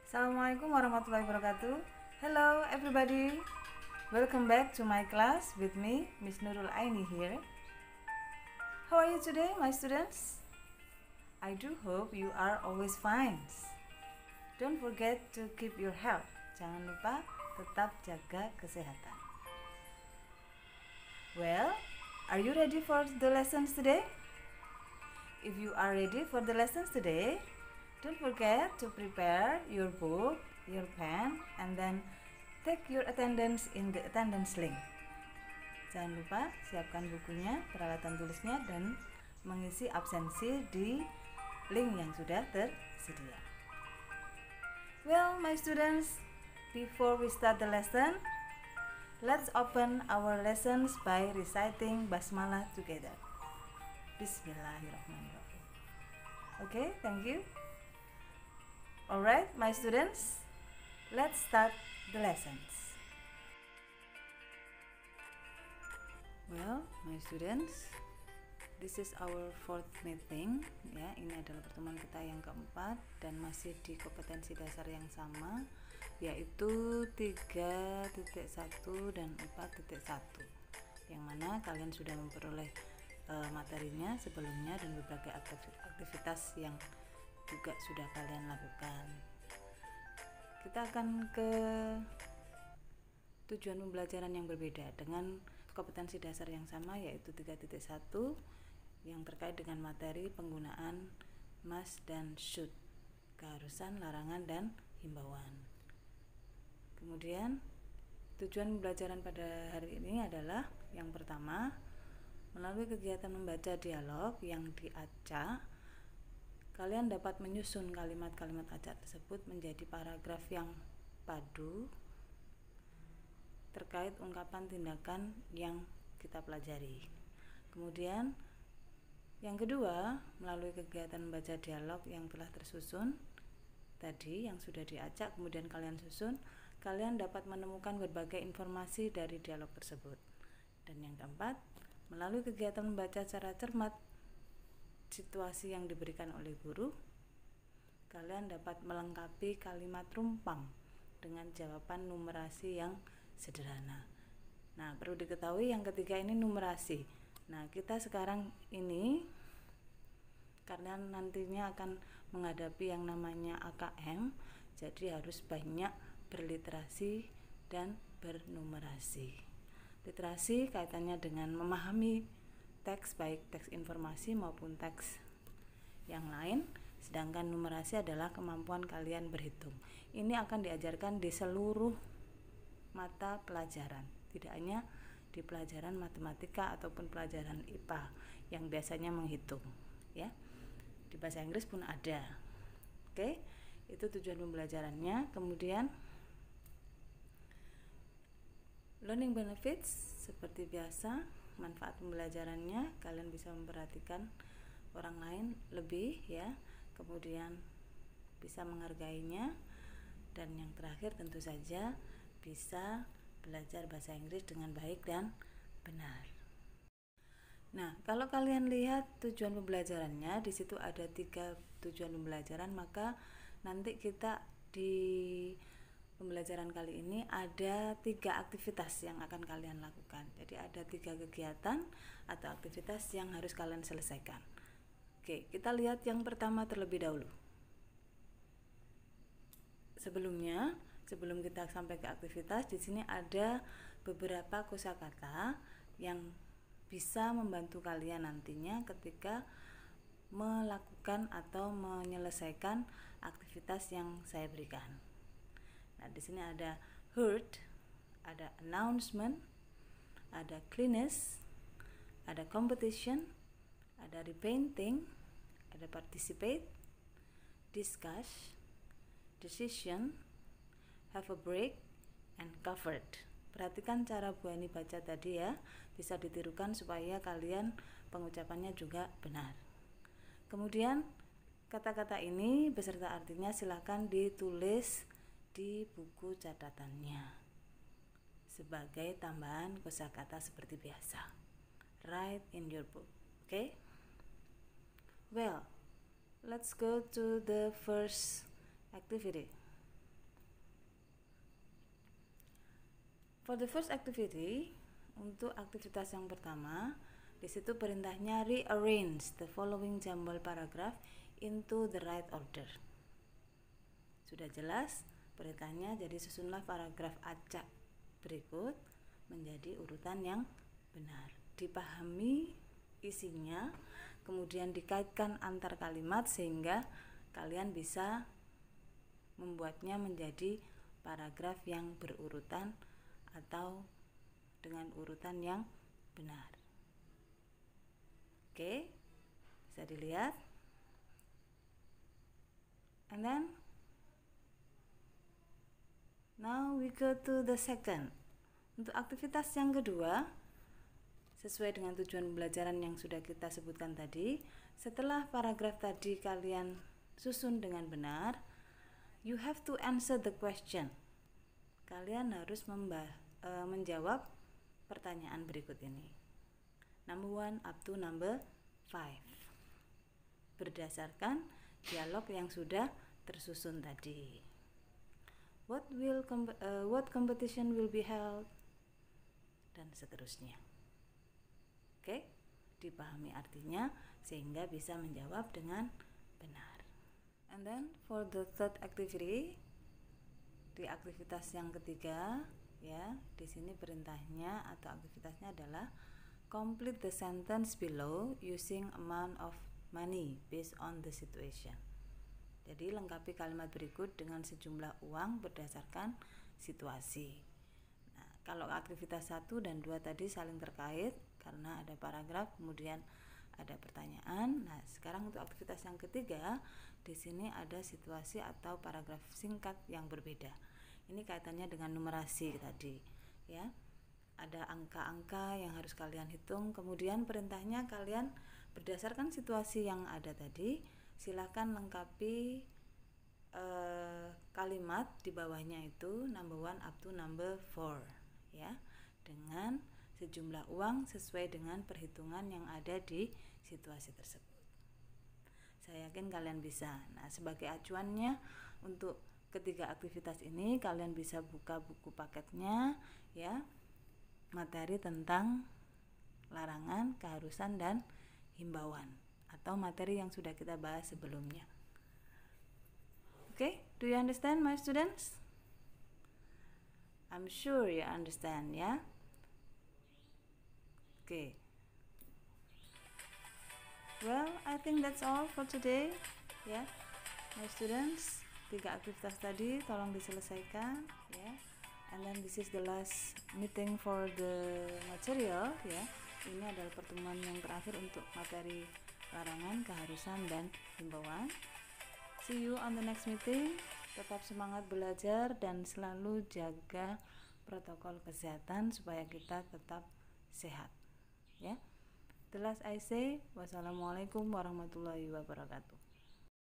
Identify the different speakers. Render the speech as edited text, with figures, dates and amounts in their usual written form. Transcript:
Speaker 1: Assalamualaikum warahmatullahi wabarakatuh. Hello everybody. Welcome back to my class with me, Miss Nurul Aini here. How are you today, my students? I do hope you are always fine. Don't forget to keep your health. Jangan lupa tetap jaga kesehatan. Well, are you ready for the lessons today? If you are ready for the lessons today, don't forget to prepare your book, your pen, and then take your attendance in the attendance link. Jangan lupa siapkan bukunya, peralatan tulisnya, dan mengisi absensi di link yang sudah tersedia. Well, my students, before we start the lesson, let's open our lessons by reciting Basmalah together. Bismillahirrahmanirrahim. Okay, thank you. Alright, my students, let's start the lessons. Well, my students, this is our fourth meeting. Ya, ini adalah pertemuan kita yang keempat dan masih di kompetensi dasar yang sama, yaitu 3.1 dan 4.1, yang mana kalian sudah memperoleh materinya sebelumnya dan berbagai aktivitas yang juga sudah kalian lakukan. Kita akan ke tujuan pembelajaran yang berbeda dengan kompetensi dasar yang sama, yaitu 3.1 yang terkait dengan materi penggunaan must dan should, keharusan, larangan, dan himbauan. Kemudian tujuan pembelajaran pada hari ini adalah yang pertama, melalui kegiatan membaca dialog yang diacak, kalian dapat menyusun kalimat-kalimat acak tersebut menjadi paragraf yang padu terkait ungkapan tindakan yang kita pelajari. Kemudian yang kedua, melalui kegiatan membaca dialog yang telah tersusun tadi, yang sudah diacak kemudian kalian susun, kalian dapat menemukan berbagai informasi dari dialog tersebut. Dan yang keempat, melalui kegiatan membaca secara cermat situasi yang diberikan oleh guru, kalian dapat melengkapi kalimat rumpang dengan jawaban numerasi yang sederhana. Nah, perlu diketahui yang ketiga ini numerasi. Nah, kita sekarang ini karena nantinya akan menghadapi yang namanya AKM, jadi harus banyak berliterasi dan bernumerasi. Literasi kaitannya dengan memahami teks, baik teks informasi maupun teks yang lain, sedangkan numerasi adalah kemampuan kalian berhitung. Ini akan diajarkan di seluruh mata pelajaran, tidak hanya di pelajaran matematika ataupun pelajaran IPA yang biasanya menghitung, ya. Di bahasa Inggris pun ada. Oke, itu tujuan pembelajarannya. Kemudian learning benefits seperti biasa, manfaat pembelajarannya, kalian bisa memperhatikan orang lain lebih, ya, kemudian bisa menghargainya, dan yang terakhir tentu saja bisa belajar bahasa Inggris dengan baik dan benar. Nah, kalau kalian lihat tujuan pembelajarannya, di situ ada 3 tujuan pembelajaran, maka nanti kita di pembelajaran kali ini ada 3 aktivitas yang akan kalian lakukan. Jadi ada 3 kegiatan atau aktivitas yang harus kalian selesaikan. Oke, kita lihat yang pertama terlebih dahulu. Sebelum kita sampai ke aktivitas, di sini ada beberapa kosakata yang bisa membantu kalian nantinya ketika melakukan atau menyelesaikan aktivitas yang saya berikan. Nah, di sini ada heard, ada announcement, ada cleanest, ada competition, ada repainting, ada participate, discuss, decision, have a break, and covered. Perhatikan cara Bu Ani baca tadi ya, bisa ditirukan supaya kalian pengucapannya juga benar. Kemudian kata-kata ini beserta artinya silakan ditulis di buku catatannya sebagai tambahan kosakata seperti biasa. Write in your book. Okay? Well, let's go to the first activity. For the first activity, untuk aktivitas yang pertama, di situ perintahnya rearrange the following jumble paragraph into the right order. Sudah jelas perintahnya, jadi susunlah paragraf acak berikut menjadi urutan yang benar. Dipahami isinya, kemudian dikaitkan antar kalimat sehingga kalian bisa membuatnya menjadi paragraf yang berurutan atau dengan urutan yang benar. Oke, bisa dilihat. And then now we go to the second. Untuk aktivitas yang kedua, sesuai dengan tujuan pembelajaran yang sudah kita sebutkan tadi, setelah paragraf tadi kalian susun dengan benar, you have to answer the question. Kalian harus menjawab pertanyaan berikut ini. Number 1 up to number 5. Berdasarkan dialog yang sudah tersusun tadi. What competition will be held? Dan seterusnya. Oke, dipahami artinya sehingga bisa menjawab dengan benar. And then for the third activity, di aktivitas yang ketiga, ya, di sini perintahnya atau aktivitasnya adalah complete the sentence below using amount of money based on the situation. Jadi lengkapi kalimat berikut dengan sejumlah uang berdasarkan situasi. Nah, kalau aktivitas 1 dan 2 tadi saling terkait karena ada paragraf kemudian ada pertanyaan. Nah, sekarang untuk aktivitas yang ketiga, di sini ada situasi atau paragraf singkat yang berbeda. Ini kaitannya dengan numerasi tadi, ya. Ada angka-angka yang harus kalian hitung, kemudian perintahnya kalian berdasarkan situasi yang ada tadi, silakan lengkapi kalimat di bawahnya itu number 1 up to number 4, ya, dengan sejumlah uang sesuai dengan perhitungan yang ada di situasi tersebut. Saya yakin kalian bisa. Nah, sebagai acuannya untuk ketiga aktivitas ini kalian bisa buka buku paketnya, ya, materi tentang larangan, keharusan, dan himbauan atau materi yang sudah kita bahas sebelumnya. Okay, do you understand, my students? I'm sure you understand, ya. Okay. Well, I think that's all for today, ya, my students. 3 aktivitas tadi tolong diselesaikan, ya. And then this is the last meeting for the material, ya. Ini adalah pertemuan yang terakhir untuk materi larangan, keharusan, dan himbauan. See you on the next meeting. Tetap semangat belajar dan selalu jaga protokol kesehatan supaya kita tetap sehat, ya. The last I say, wassalamualaikum warahmatullahi wabarakatuh.